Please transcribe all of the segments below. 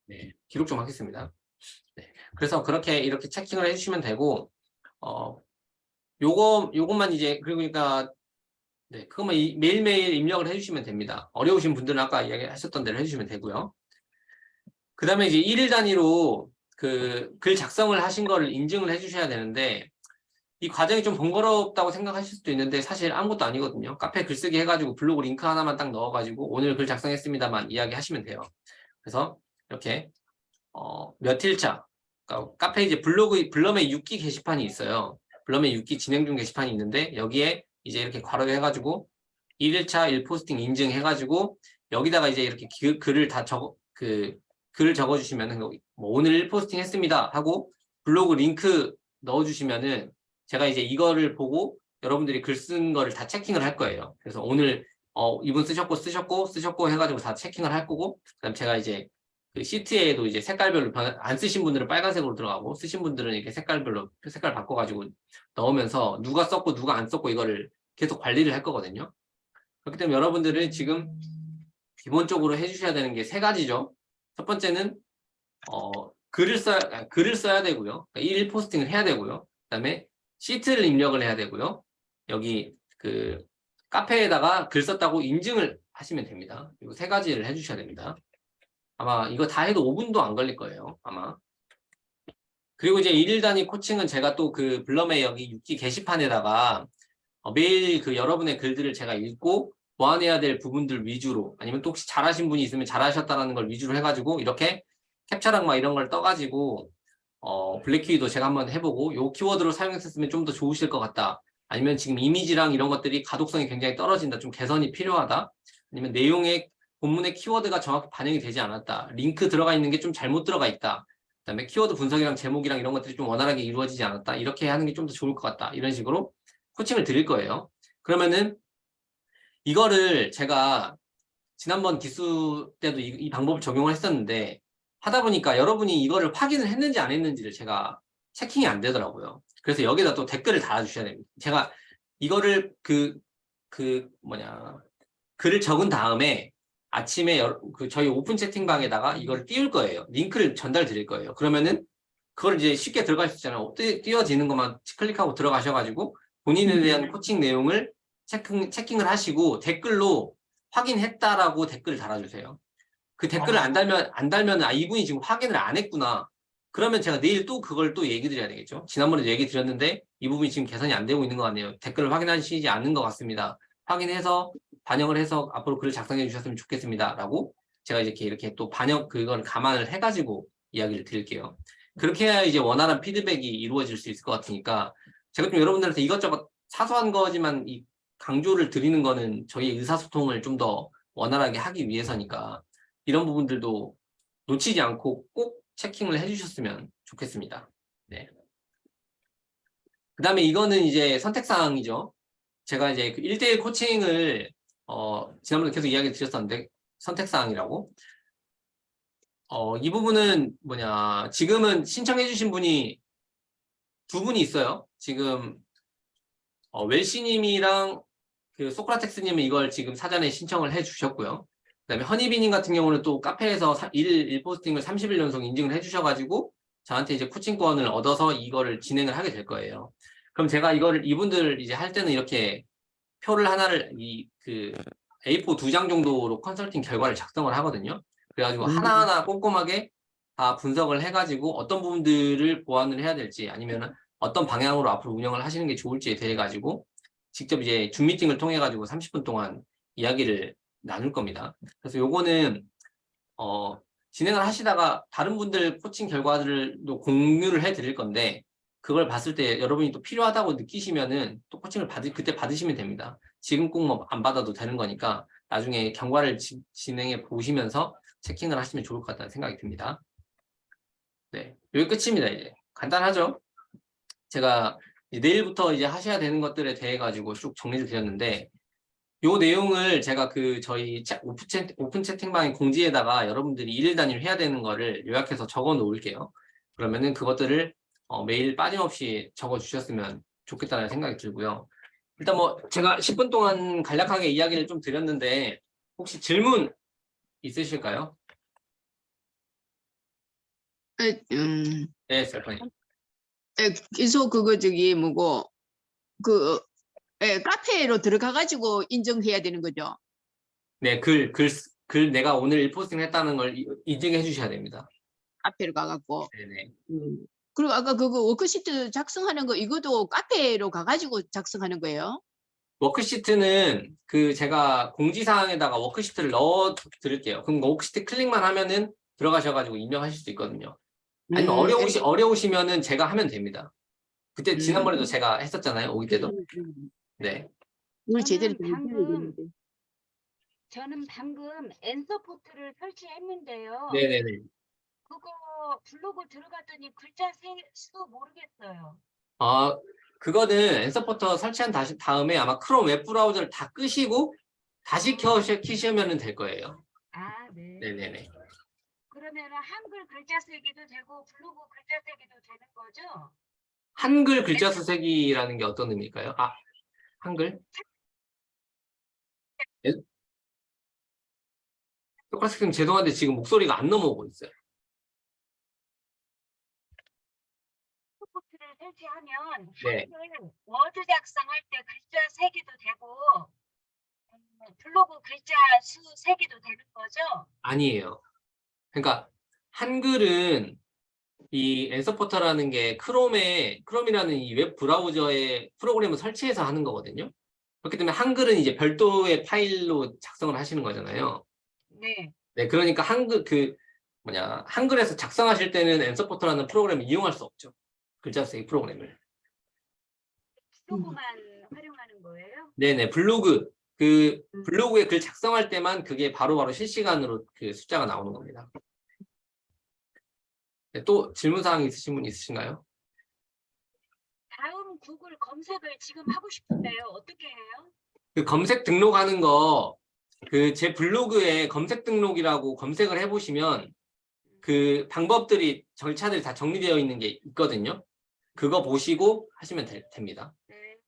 네, 기록 좀 하겠습니다. 네, 그래서 그렇게 이렇게 체킹을 해주시면 되고, 요것만 이제, 그러니까, 네, 그것만 매일매일 입력을 해주시면 됩니다. 어려우신 분들은 아까 이야기하셨던 대로 해주시면 되고요. 그 다음에 이제 1일 단위로 그 글 작성을 하신 거를 인증을 해주셔야 되는데, 이 과정이 좀 번거롭다고 생각하실 수도 있는데 사실 아무것도 아니거든요. 카페 글쓰기 해가지고 블로그 링크 하나만 딱 넣어가지고 오늘 글 작성했습니다만 이야기하시면 돼요. 그래서 이렇게 며칠차 그러니까 카페 이제 블럼의 6기 게시판이 있어요. 블럼의 6기 진행 중 게시판이 있는데 여기에 이제 이렇게 괄호 해가지고 1일차 1포스팅 인증해가지고 여기다가 이제 이렇게 글을 다 글을 적어주시면은 뭐 오늘 1포스팅 했습니다 하고 블로그 링크 넣어주시면은 제가 이제 이거를 보고 여러분들이 글 쓴 거를 다 체킹을 할 거예요. 그래서 오늘 이분 쓰셨고 해가지고 다 체킹을 할 거고 그다음 제가 이제 그 시트에도 이제 색깔별로 안 쓰신 분들은 빨간색으로 들어가고 쓰신 분들은 이렇게 색깔별로 색깔 바꿔가지고 넣으면서 누가 썼고 누가 안 썼고 이거를 계속 관리를 할 거거든요. 그렇기 때문에 여러분들은 지금 기본적으로 해주셔야 되는 게 세 가지죠. 첫 번째는 글을 써야 되고요. 그러니까 1일 포스팅을 해야 되고요. 그다음에 시트를 입력을 해야 되고요. 여기 그 카페에다가 글 썼다고 인증을 하시면 됩니다. 이 세 가지를 해주셔야 됩니다. 아마 이거 다 해도 5분도 안 걸릴 거예요. 아마. 그리고 이제 1일 단위 코칭은 제가 또 그 블럼의 여기 6기 게시판에다가 매일 그 여러분의 글들을 제가 읽고 보완해야 될 부분들 위주로 아니면 또 혹시 잘하신 분이 있으면 잘하셨다라는 걸 위주로 해가지고 이렇게 캡처랑 막 이런 걸 떠가지고 블랙키위도 제가 한번 해보고 요 키워드로 사용했었으면 좀 더 좋으실 것 같다. 아니면 지금 이미지랑 이런 것들이 가독성이 굉장히 떨어진다. 좀 개선이 필요하다. 아니면 내용의 본문의 키워드가 정확히 반영이 되지 않았다. 링크 들어가 있는 게 좀 잘못 들어가 있다. 그다음에 키워드 분석이랑 제목이랑 이런 것들이 좀 원활하게 이루어지지 않았다. 이렇게 하는 게 좀 더 좋을 것 같다. 이런 식으로 코칭을 드릴 거예요. 그러면은 이거를 제가 지난번 기수 때도 이 방법을 적용을 했었는데 하다 보니까 여러분이 이거를 확인을 했는지 안 했는지를 제가 체킹이 안 되더라고요. 그래서 여기다 또 댓글을 달아주셔야 됩니다. 제가 이거를 글을 적은 다음에 아침에 저희 오픈 채팅방에다가 이걸 띄울 거예요. 링크를 전달 드릴 거예요. 그러면은 그걸 이제 쉽게 들어갈 수 있잖아요. 띄워지는 것만 클릭하고 들어가셔가지고 본인에 대한 코칭 내용을 체킹을 하시고 댓글로 확인했다라고 댓글을 달아주세요. 그 댓글을 안 달면 이분이 지금 확인을 안 했구나. 그러면 제가 내일 또 그걸 또 얘기 드려야 되겠죠. 지난번에도 얘기 드렸는데 이 부분이 지금 개선이 안 되고 있는 것 같네요. 댓글을 확인하시지 않는 것 같습니다. 확인해서 반영을 해서 앞으로 글을 작성해 주셨으면 좋겠습니다. 라고 제가 이렇게 또 그걸 감안을 해가지고 이야기를 드릴게요. 그렇게 해야 이제 원활한 피드백이 이루어질 수 있을 것 같으니까 제가 좀 여러분들한테 이것저것 사소한 거지만 이 강조를 드리는 거는 저희 의사소통을 좀 더 원활하게 하기 위해서니까 이런 부분들도 놓치지 않고 꼭 체킹을 해주셨으면 좋겠습니다. 네. 그 다음에 이거는 이제 선택사항이죠. 제가 이제 그 1대1 코칭을, 지난번에 계속 이야기 드렸었는데, 선택사항이라고. 이 부분은 지금은 신청해주신 분이 두 분이 있어요. 지금, 웰시님이랑 그 소크라텍스님은 이걸 지금 사전에 신청을 해주셨고요. 그다음에 허니비님 같은 경우는 또 카페에서 1 포스팅을 30일 연속 인증을 해주셔가지고 저한테 이제 코칭권을 얻어서 이거를 진행을 하게 될 거예요. 그럼 제가 이분들 이제 할 때는 이렇게 표를 하나를 A4 2장 정도로 컨설팅 결과를 작성을 하거든요. 그래가지고 하나하나 꼼꼼하게 다 분석을 해가지고 어떤 부분들을 보완을 해야 될지 아니면 어떤 방향으로 앞으로 운영을 하시는 게 좋을지에 대해 가지고 직접 이제 줌 미팅을 통해 가지고 30분 동안 이야기를 나눌 겁니다. 그래서 요거는 진행을 하시다가 다른 분들 코칭 결과들도 공유를 해 드릴 건데 그걸 봤을 때 여러분이 또 필요하다고 느끼시면은 또 코칭을 그때 받으시면 됩니다. 지금 꼭 뭐 안 받아도 되는 거니까 나중에 경과를 진행해 보시면서 체킹을 하시면 좋을 것 같다는 생각이 듭니다. 네, 여기 끝입니다. 이제 간단하죠? 제가 내일부터 이제 하셔야 되는 것들에 대해 가지고 쭉 정리를 드렸는데 요 내용을 제가 저희 오픈 채팅방의 공지에다가 여러분들이 1일 단위로 해야 되는 거를 요약해서 적어 놓을게요. 그러면은 그것들을 매일 빠짐없이 적어 주셨으면 좋겠다는 생각이 들고요. 일단 제가 10분 동안 간략하게 이야기를 좀 드렸는데 혹시 질문 있으실까요? 네, 셀프님. 계속 그거 저기 뭐고 그 카페로 들어가가지고 인증해야 되는 거죠. 네, 내가 오늘 1포스팅 했다는 걸 인증해 주셔야 됩니다. 카페로 가갖고. 네네. 그리고 아까 그거 워크시트 작성하는 거 이것도 카페로 가가지고 작성하는 거예요? 워크시트는 제가 공지사항에다가 워크시트를 넣어 드릴게요. 그럼 워크시트 클릭만 하면은 들어가셔가지고 입력하실 수 있거든요. 아니면 어려우시면은 제가 하면 됩니다. 그때 지난번에도 제가 했었잖아요. 오기 때도. 네. 오늘 제대로 저는 방금 엔서포트를 설치했는데요. 네네네. 그거 블로그 들어갔더니 글자 수 모르겠어요. 그거는 엔서포터 설치한 다음에 아마 크롬 웹 브라우저를 다 끄시고 다시 키시면 될 거예요. 아, 네. 네네네. 그러면 한글 글자 쓰기도 되고 블로그 글자 쓰기도 되는 거죠? 한글 글자 수색이라는 게 어떤 의미일까요? 한글? 똑같이 죄송한데 지금 목소리가 안 넘어오고 있어요. 엔서포트를 설치하면 네. 한글 워드 작성할 때 글자 세기도 되고 블로그 글자 수 세기도 되는 거죠? 아니에요. 그러니까 한글은 이 엔서포터라는 게 크롬이라는 이 웹 브라우저에 프로그램을 설치해서 하는 거거든요. 그렇기 때문에 한글은 이제 별도의 파일로 작성을 하시는 거잖아요. 네. 네, 그러니까 한글에서 작성하실 때는 엔서포터라는 프로그램을 이용할 수 없죠. 글자 쓰기 프로그램을. 블로그만 활용하는 거예요? 네네, 블로그에 글 작성할 때만 그게 바로바로 실시간으로 그 숫자가 나오는 겁니다. 네, 또 질문사항 있으신 분 있으신가요? 다음 구글 검색을 지금 하고 싶은데요. 어떻게 해요? 그 검색 등록하는 거, 제 블로그에 검색 등록이라고 검색을 해보시면 그 방법들이, 절차들이 다 정리되어 있는 게 있거든요. 그거 보시고 하시면 됩니다.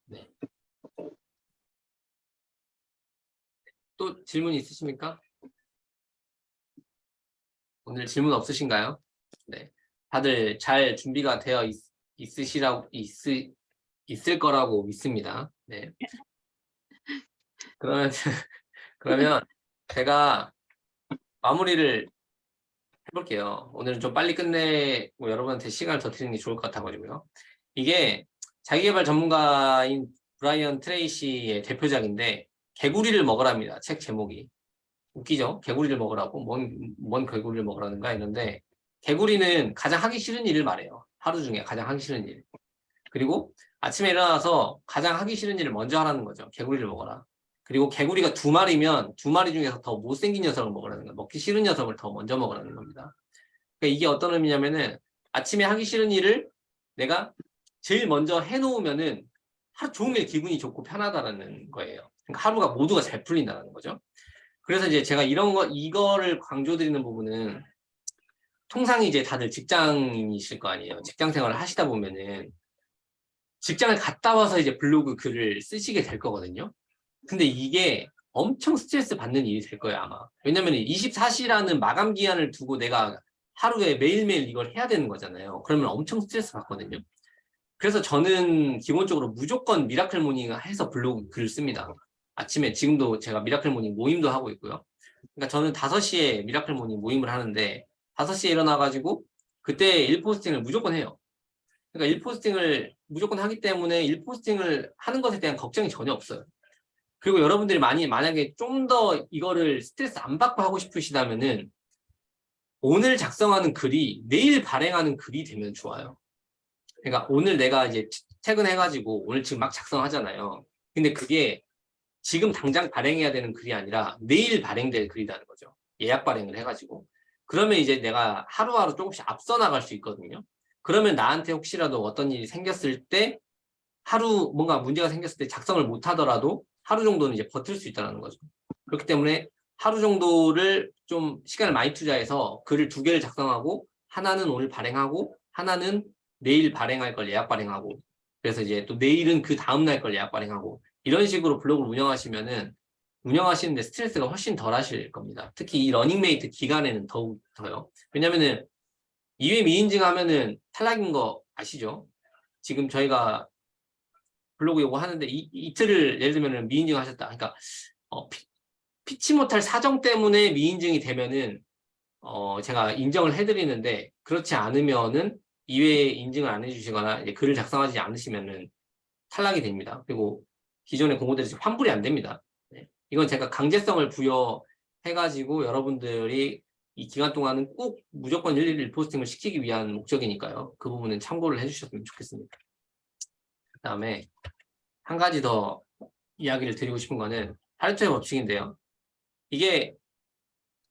네. 또 질문 있으십니까? 오늘 질문 없으신가요? 네. 다들 잘 준비가 되어 있을 거라고 믿습니다. 네. 그러면 제가 마무리를 해볼게요. 오늘은 좀 빨리 끝내고 여러분한테 시간을 더 드리는 게 좋을 것 같아가지고요. 이게 자기개발 전문가인 브라이언 트레이시의 대표작인데 개구리를 먹으랍니다. 책 제목이. 웃기죠? 개구리를 먹으라고? 뭔 개구리를 먹으라는가? 이런데 개구리는 가장 하기 싫은 일을 말해요. 하루 중에 가장 하기 싫은 일. 그리고 아침에 일어나서 가장 하기 싫은 일을 먼저 하라는 거죠. 개구리를 먹어라. 그리고 개구리가 2마리면 2마리 중에서 더 못생긴 녀석을 먹으라는 거예요. 먹기 싫은 녀석을 더 먼저 먹으라는 겁니다. 그러니까 이게 어떤 의미냐면은 아침에 하기 싫은 일을 내가 제일 먼저 해놓으면은 하루 종일 기분이 좋고 편하다라는 거예요. 그러니까 하루가 모두가 잘 풀린다는 거죠. 그래서 이제 제가 이거를 강조드리는 부분은 통상 이제 다들 직장인이실 거 아니에요. 직장 생활을 하시다 보면은 직장을 갔다 와서 이제 블로그 글을 쓰시게 될 거거든요. 근데 이게 엄청 스트레스 받는 일이 될 거예요, 아마. 왜냐면 24시라는 마감 기한을 두고 내가 하루에 매일매일 이걸 해야 되는 거잖아요. 그러면 엄청 스트레스 받거든요. 그래서 저는 기본적으로 무조건 미라클 모닝 해서 블로그 글을 씁니다. 아침에 지금도 제가 미라클 모닝 모임도 하고 있고요. 그러니까 저는 5시에 미라클 모닝 모임을 하는데 5시에 일어나가지고 그때 1포스팅을 무조건 해요. 그러니까 1포스팅을 무조건 하기 때문에 1포스팅을 하는 것에 대한 걱정이 전혀 없어요. 그리고 여러분들이 만약에 좀 더 이거를 스트레스 안 받고 하고 싶으시다면은 오늘 작성하는 글이 내일 발행하는 글이 되면 좋아요. 그러니까 오늘 내가 이제 퇴근해가지고 오늘 지금 막 작성하잖아요. 근데 그게 지금 당장 발행해야 되는 글이 아니라 내일 발행될 글이라는 거죠. 예약 발행을 해가지고. 그러면 이제 내가 하루하루 조금씩 앞서 나갈 수 있거든요. 그러면 나한테 혹시라도 어떤 일이 생겼을 때 뭔가 문제가 생겼을 때 작성을 못 하더라도 하루 정도는 이제 버틸 수 있다는 거죠. 그렇기 때문에 하루 정도를 좀 시간을 많이 투자해서 글을 2개를 작성하고 하나는 오늘 발행하고 하나는 내일 발행할 걸 예약 발행하고 그래서 이제 또 내일은 그 다음날 걸 예약 발행하고 이런 식으로 블로그를 운영하시는데 스트레스가 훨씬 덜 하실 겁니다. 특히 이 러닝메이트 기간에는 더욱 더요. 왜냐면은 2회 미인증하면은 탈락인 거 아시죠? 지금 저희가 블로그 요거 하는데 이틀을 예를 들면 미인증 하셨다. 그러니까 피치 못할 사정 때문에 미인증이 되면은 제가 인정을 해드리는데 그렇지 않으면은 2회 인증을 안 해주시거나 이제 글을 작성하지 않으시면은 탈락이 됩니다. 그리고 기존의 공고들이 지금 환불이 안 됩니다. 네. 이건 제가 강제성을 부여해가지고 여러분들이 이 기간 동안은 꼭 무조건 111 포스팅을 시키기 위한 목적이니까요. 그 부분은 참고를 해주셨으면 좋겠습니다. 그 다음에 한 가지 더 이야기를 드리고 싶은 거는 파레토의 법칙인데요. 이게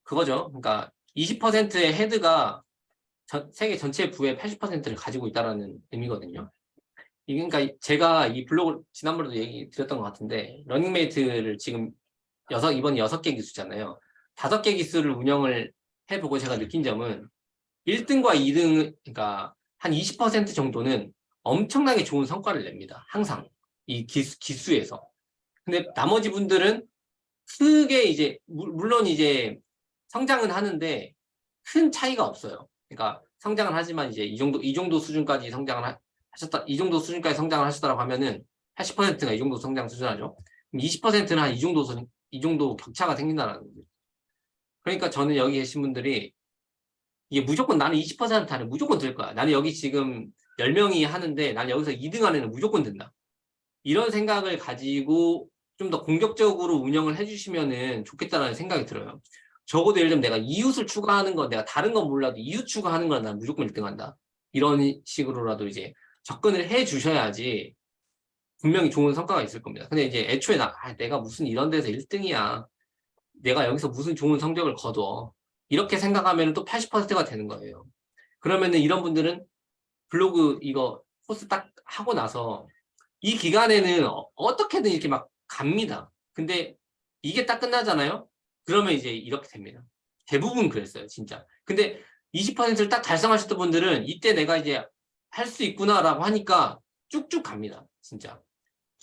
그거죠. 그러니까 20%의 헤드가 세계 전체 부의 80%를 가지고 있다는 의미거든요. 그러니까 제가 이 블로그 지난번에도 얘기 드렸던 것 같은데 러닝메이트를 지금 이번 6개 기수잖아요. 5개 기수를 운영을 해보고 제가 느낀 점은 1등과 2등, 그러니까 한 20% 정도는 엄청나게 좋은 성과를 냅니다. 항상 이 기수에서. 근데 나머지 분들은 크게 이제 물론 이제 성장은 하는데 큰 차이가 없어요. 그러니까 성장은 하지만 이제 이 정도 수준까지 성장을 하셨다, 이 정도 수준까지 성장을 하셨다고 하면은 80%가 이 정도 성장 수준하죠. 20%는 한 이 정도 격차가 생긴다는 거죠. 그러니까 저는 여기 계신 분들이 이게 무조건 나는 20% 안에 무조건 들 거야. 나는 여기 지금 10명이 하는데 나는 여기서 2등 안에는 무조건 든다. 이런 생각을 가지고 좀 더 공격적으로 운영을 해주시면은 좋겠다는 생각이 들어요. 적어도 예를 들면 내가 이웃을 추가하는 건 내가 다른 건 몰라도 이웃 추가하는 건 난 무조건 1등 한다. 이런 식으로라도 이제 접근을 해 주셔야지 분명히 좋은 성과가 있을 겁니다. 근데 이제 애초에 내가 무슨 이런 데서 1등이야. 내가 여기서 무슨 좋은 성적을 거둬. 이렇게 생각하면 또 80%가 되는 거예요. 그러면은 이런 분들은 블로그 이거 코스 딱 하고 나서 이 기간에는 어떻게든 이렇게 막 갑니다. 근데 이게 딱 끝나잖아요? 그러면 이제 이렇게 됩니다. 대부분 그랬어요, 진짜. 근데 20%를 딱 달성하셨던 분들은 이때 내가 이제 할 수 있구나라고 하니까 쭉쭉 갑니다. 진짜.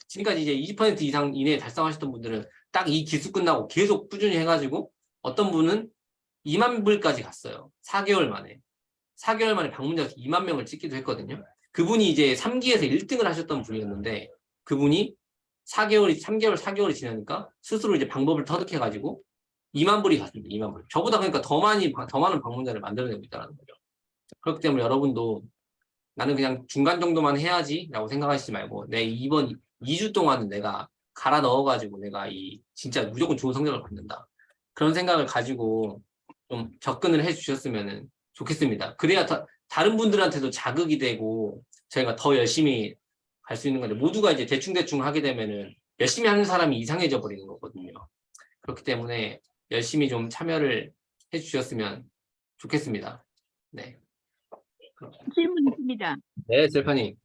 지금까지 이제 20% 이상 이내에 달성하셨던 분들은 딱 이 기수 끝나고 계속 꾸준히 해가지고 어떤 분은 2만 불까지 갔어요. 4개월 만에. 4개월 만에 방문자수 2만 명을 찍기도 했거든요. 그분이 이제 3기에서 1등을 하셨던 분이었는데 그분이 4개월이 지나니까 스스로 이제 방법을 터득해가지고 2만 불이 갔습니다. 2만 불. 저보다 그러니까 더 많은 방문자를 만들어내고 있다는 거죠. 그렇기 때문에 여러분도 나는 그냥 중간 정도만 해야지라고 생각하시지 말고 내 이번 2주 동안은 내가 갈아 넣어가지고 내가 진짜 무조건 좋은 성적을 받는다. 그런 생각을 가지고 좀 접근을 해 주셨으면 좋겠습니다. 그래야 다른 분들한테도 자극이 되고 저희가 더 열심히 갈 수 있는 건데 모두가 이제 대충대충 하게 되면은 열심히 하는 사람이 이상해져 버리는 거거든요. 그렇기 때문에 열심히 좀 참여를 해 주셨으면 좋겠습니다. 네. 질문 있습니다. 네, 셀파님.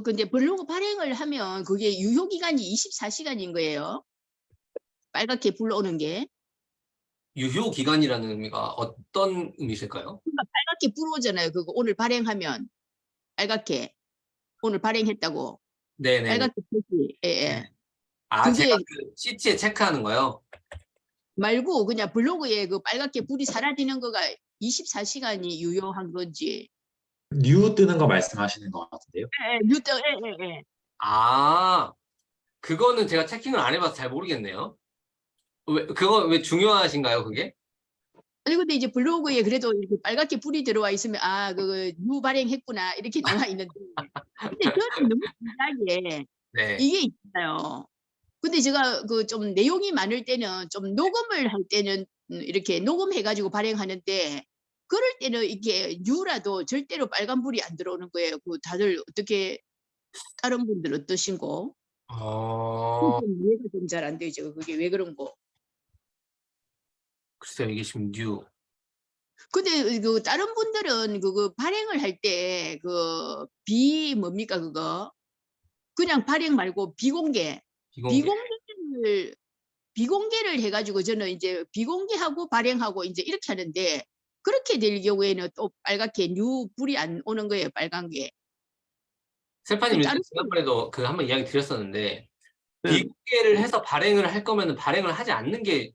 근데 블로그 발행을 하면 그게 유효 기간이 24시간인 거예요. 빨갛게 불러오는 게. 유효 기간이라는 의미가 어떤 의미실까요? 그러니까 빨갛게 불어오잖아요. 그거 오늘 발행하면 빨갛게 오늘 발행했다고 네네. 빨갛게 표시. 예, 예. 아, 그게 제가 그 시트에 체크하는 거요? 말고 그냥 블로그에 그 빨갛게 불이 사라지는 거가 24시간이 유효한 건지. 뉴 뜨는 거 말씀하시는 것 같은데요. 예. 아, 그거는 제가 체킹을 안 해봐서 잘 모르겠네요. 그거 왜 중요하신가요, 그게? 아니 근데 이제 블로그에 그래도 이렇게 빨갛게 불이 들어와 있으면 뉴 발행했구나 이렇게 나와 있는데 근데 저는 너무 신기하게 네. 이게 있어요. 근데 제가 좀 내용이 많을 때는 좀 녹음을 할 때는 이렇게 녹음해가지고 발행하는데 그럴 때는 이게 뉴라도 절대로 빨간불이 안 들어오는 거예요. 다들 어떻게 다른 분들 어떠신고? 이해가 좀 잘 안 되죠. 그게 왜 그런 거? 글쎄요, 이게 지금 뉴. 근데 다른 분들은 발행을 할 때 뭡니까 그거? 그냥 발행 말고 비공개. 비공개를 해가지고 저는 이제 비공개하고 발행하고 이제 이렇게 하는데 그렇게 될 경우에는 또 빨갛게 뉴 불이 안 오는 거예요. 빨간 게. 셀파님, 다른 지난번에도 그 한번 이야기 드렸었는데, 네. 비공개를 해서 발행을 할 거면 발행을 하지 않는 게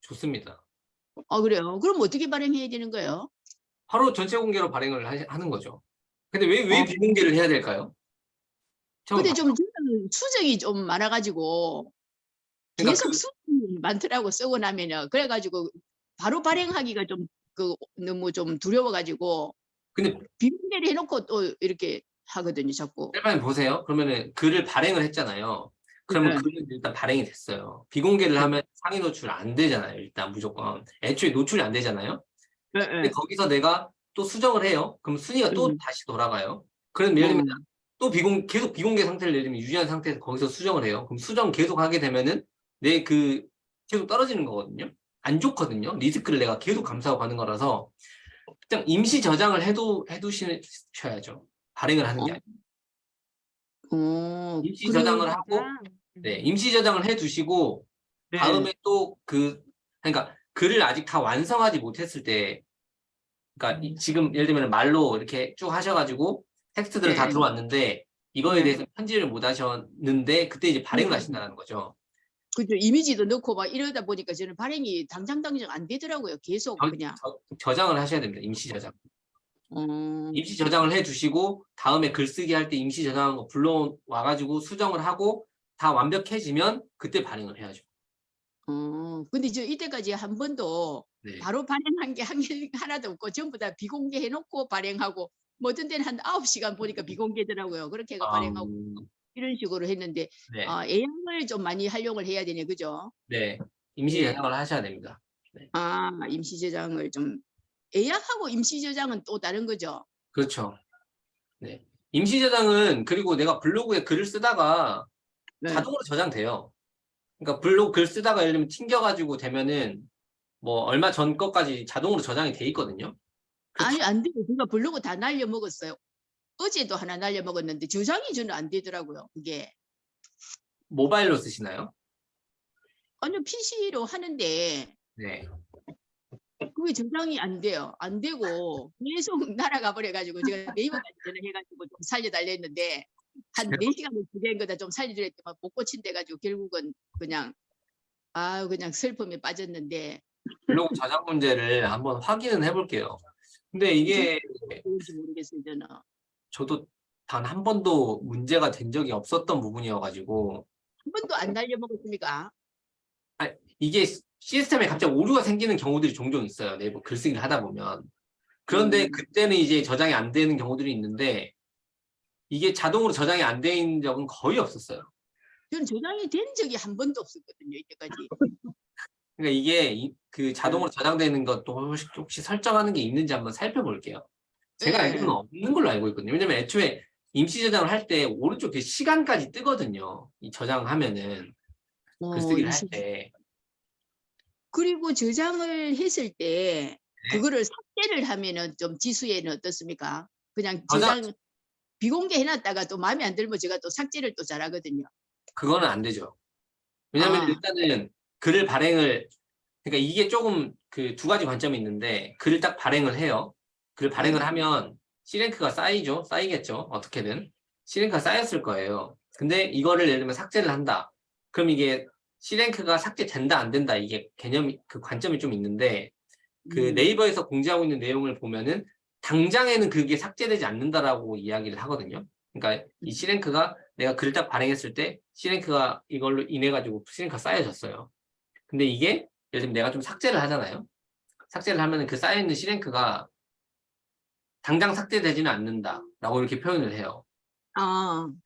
좋습니다. 그래요. 그럼 어떻게 발행해야 되는 거예요? 바로 전체 공개로 발행을 하는 거죠. 근데 왜 어. 비공개를 해야 될까요? 처음 근데 좀 저는 수정이 좀 많아가지고 그러니까 계속 수정이 많더라고 쓰고 나면은. 그래가지고 바로 발행하기가 좀 너무 좀 두려워가지고 근데 비공개를 해놓고 또 이렇게 하거든요, 자꾸. 셀바님 보세요. 그러면은 글을 발행을 했잖아요. 그러면 네. 글은 일단 발행이 됐어요. 비공개를 네. 하면 상위 노출 안 되잖아요. 일단 무조건. 애초에 노출이 안 되잖아요. 예, 근데 예. 거기서 내가 또 수정을 해요. 그럼 순위가 또 다시 돌아가요. 그럼 예를 들면 또 계속 비공개 상태를 예를 들면 유지한 상태에서 거기서 수정을 해요. 그럼 수정 계속 하게 되면은 내 계속 떨어지는 거거든요. 안 좋거든요. 리스크를 내가 계속 감수하고 가는 거라서 그냥 임시 저장을 해두셔야죠. 발행을 하는 게 아니고. 임시 저장을 하고, 네, 임시 저장을 해두시고, 네. 다음에 또 그러니까 글을 아직 다 완성하지 못했을 때, 그러니까 지금 예를 들면 말로 이렇게 쭉 하셔가지고 텍스트들은 다 네. 들어왔는데, 이거에 네. 대해서 편집을 못 하셨는데, 그때 이제 발행을 하신다는 거죠. 그죠. 이미지도 넣고 막 이러다 보니까 저는 발행이 당장 안 되더라고요. 계속 그냥. 저장을 하셔야 됩니다. 임시 저장. 어, 임시 저장을 해두시고 다음에 글쓰기 할 때 임시 저장한 거 불러와가지고 수정을 하고 다 완벽해지면 그때 발행을 해야죠. 근데 저 이때까지 한 번도 네. 바로 발행한 게 한 개 하나도 없고 전부 다 비공개 해놓고 발행하고 뭐 어떤 데는 한 9시간 보니까 비공개더라고요. 그렇게 해가 발행하고 이런 식으로 했는데 네. 애양을 좀 많이 활용을 해야 되네, 그죠? 네. 임시 네. 저장을 하셔야 됩니다. 네. 임시 저장을 좀 애양하고 임시 저장은 또 다른 거죠? 그렇죠. 네. 임시 저장은 그리고 내가 블로그에 글을 쓰다가 네. 자동으로 저장돼요. 그러니까 블로그 글 쓰다가 예를 들면 튕겨가지고 되면은 뭐 얼마 전 것까지 자동으로 저장이 돼 있거든요. 아니 안 돼요. 제가 블로그 다 날려 먹었어요. 어제도 하나 날려 먹었는데 저장이 저는 안 되더라고요. 그게. 모바일로 쓰시나요? 아니요, PC로 하는데 네. 그게 저장이 안 돼요. 안 되고 계속 날아가 버려가지고 제가 네이버까지 전화해가지고 좀 살려달라 했는데 한 4시간을 기다린 거다 좀 살려드렸더니 못 고친대가지고 결국은 그냥 그냥 슬픔에 빠졌는데 블로그 저장 문제를 한번 확인은 해볼게요. 근데 이게 뭔지 모르겠어요, 저는. 저도 단 한 번도 문제가 된 적이 없었던 부분이어가지고 한 번도 안 날려 먹었습니까? 이게 시스템에 갑자기 오류가 생기는 경우들이 종종 있어요. 네이버 글쓰기를 하다 보면. 그런데 그때는 이제 저장이 안 되는 경우들이 있는데 이게 자동으로 저장이 안 된 적은 거의 없었어요. 저는 저장이 된 적이 한 번도 없었거든요, 이때까지. 그러니까 이게 자동으로 저장되는 것도 혹시 설정하는 게 있는지 한번 살펴볼게요. 제가 네. 알기로는 없는 걸로 알고 있거든요. 왜냐면 애초에 임시 저장을 할 때 오른쪽 그 시간까지 뜨거든요. 이 저장하면은 글쓰기를 할 때. 그리고 저장을 했을 때 네. 그거를 삭제를 하면은 좀 지수에는 어떻습니까? 그냥 저장- 저장 비공개 해놨다가 또 마음에 안 들면 제가 또 삭제를 또 잘하거든요. 그거는 안 되죠. 왜냐면 일단은 글을 발행을 그러니까 이게 조금 두 가지 관점이 있는데 글을 딱 발행을 해요. 글을 발행을 하면 C랭크가 쌓이죠. 쌓이겠죠. 어떻게든. C랭크가 쌓였을 거예요. 근데 이거를 예를 들면 삭제를 한다. 그럼 이게 C랭크가 삭제된다 안 된다 이게 개념이 관점이 좀 있는데 네이버에서 공지하고 있는 내용을 보면은 당장에는 그게 삭제되지 않는다라고 이야기를 하거든요. 그러니까 이 C랭크가 내가 글을 딱 발행했을 때 C랭크가 이걸로 인해 가지고 C랭크가 쌓여졌어요. 근데 이게 예를 들면 내가 좀 삭제를 하잖아요. 삭제를 하면은 그 쌓여있는 C랭크가 당장 삭제되지는 않는다라고 이렇게 표현을 해요.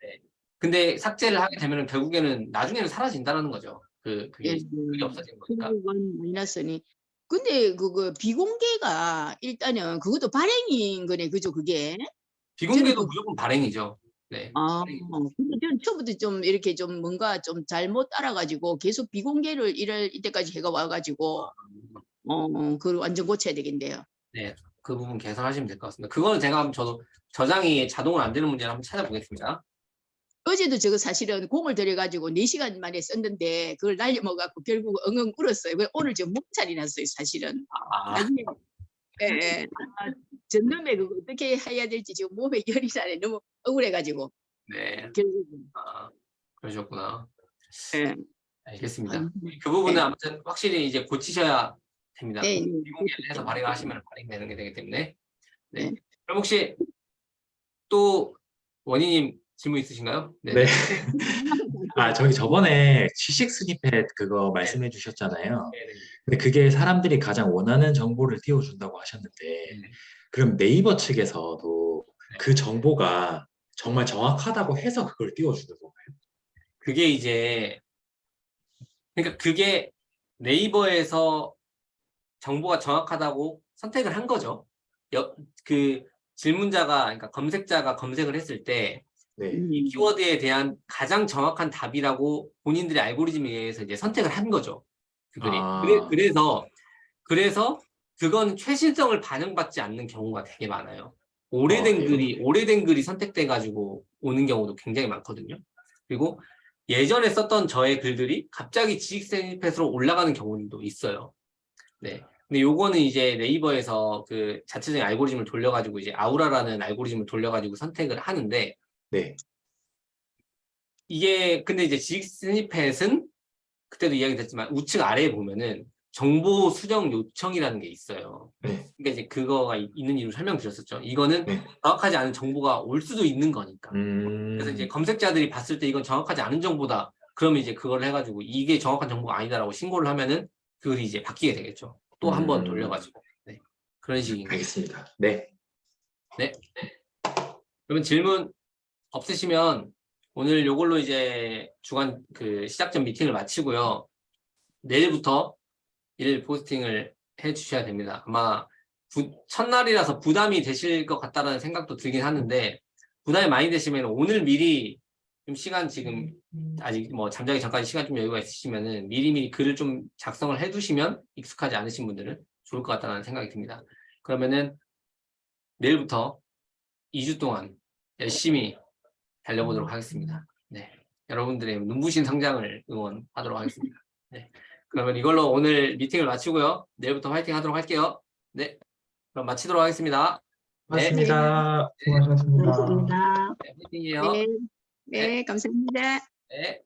네. 근데 삭제를 하게 되면은 결국에는 나중에는 사라진다는 거죠. 그게 없어진 거니까. 그건 마이너스니. 근데 그거 비공개가 일단은 그것도 발행인 거네, 그죠, 그게? 비공개도 무조건 발행이죠. 네. 근데 저는 처음부터 좀 이렇게 좀 뭔가 좀 잘못 따라가지고 계속 비공개를 이때까지 해가 와가지고 그걸 완전 고쳐야 되겠네요. 네. 그 부분 개선하시면 될 것 같습니다. 그거는 제가 한번 저도 저장이 자동으로 안 되는 문제를 한번 찾아보겠습니다. 어제도 저거 사실은 공을 들여가지고 4시간 만에 썼는데 그걸 날려먹어갖고 결국 엉엉 울었어요. 오늘 좀 몸살이 났어요, 사실은. 나중에 전놈에 그거 어떻게 해야 될지 지금 몸에 열이 나네. 너무 억울해가지고. 네. 결국은. 그러셨구나. 네. 알겠습니다. 그 부분은 아무튼 확실히 이제 고치셔야 됩니다. 네, 비공개를 해서 발행을 하시면 발행되는 게 되기 때문에. 네. 네. 그럼 혹시 또 원희님 질문 있으신가요? 네. 아, 저기 저번에 지식 스니펫 그거 말씀해 주셨잖아요. 네네. 근데 그게 사람들이 가장 원하는 정보를 띄워준다고 하셨는데, 네. 그럼 네이버 측에서도 네. 그 정보가 정말 정확하다고 해서 그걸 띄워주는 건가요? 그게 이제 그러니까 그게 네이버에서 정보가 정확하다고 선택을 한 거죠. 그 질문자가 그러니까 검색자가 검색을 했을 때 네. 이 키워드에 대한 가장 정확한 답이라고 본인들의 알고리즘에 의해서 이제 선택을 한 거죠. 그들이. 아, 그래서 그건 최신성을 반영받지 않는 경우가 되게 많아요. 그래요? 오래된 글이 선택돼 가지고 오는 경우도 굉장히 많거든요. 그리고 예전에 썼던 저의 글들이 갑자기 지식스니펫으로 올라가는 경우도 있어요. 네. 근데 요거는 이제 네이버에서 그 자체적인 알고리즘을 돌려가지고 이제 아우라라는 알고리즘을 돌려가지고 선택을 하는데 네. 이게 근데 이제 지식스니펫은 그때도 이야기 됐지만 우측 아래에 보면은 정보 수정 요청이라는 게 있어요. 네. 그러니까 이제 그거가 있는 이유를 설명드렸었죠. 이거는 네. 정확하지 않은 정보가 올 수도 있는 거니까. 그래서 이제 검색자들이 봤을 때 이건 정확하지 않은 정보다. 그러면 이제 그걸 해가지고 이게 정확한 정보가 아니다라고 신고를 하면은 그글이 이제 바뀌게 되겠죠. 또 한 번 돌려가지고. 네. 그런 식인 거죠. 알겠습니다. 네. 네. 그러면 질문 없으시면 오늘 요걸로 이제 주간 그 시작 전 미팅을 마치고요. 내일부터 일 포스팅을 해 주셔야 됩니다. 아마 첫날이라서 부담이 되실 것 같다라는 생각도 들긴 하는데 부담이 많이 되시면 오늘 미리 좀 시간 지금 아직 뭐 잠자기 전까지 시간 좀 여유가 있으시면은 미리미리 글을 좀 작성을 해 두시면 익숙하지 않으신 분들은 좋을 것 같다는 생각이 듭니다. 그러면은 내일부터 2주 동안 열심히 달려보도록 하겠습니다. 네. 여러분들의 눈부신 성장을 응원하도록 하겠습니다. 네. 그러면 이걸로 오늘 미팅을 마치고요. 내일부터 화이팅 하도록 할게요. 네. 그럼 마치도록 하겠습니다. 네. 고맙습니다. 수고하셨습니다. 고맙습니다. 네. 화이팅이에요. 네, 네. 네, 감사합니다. 네.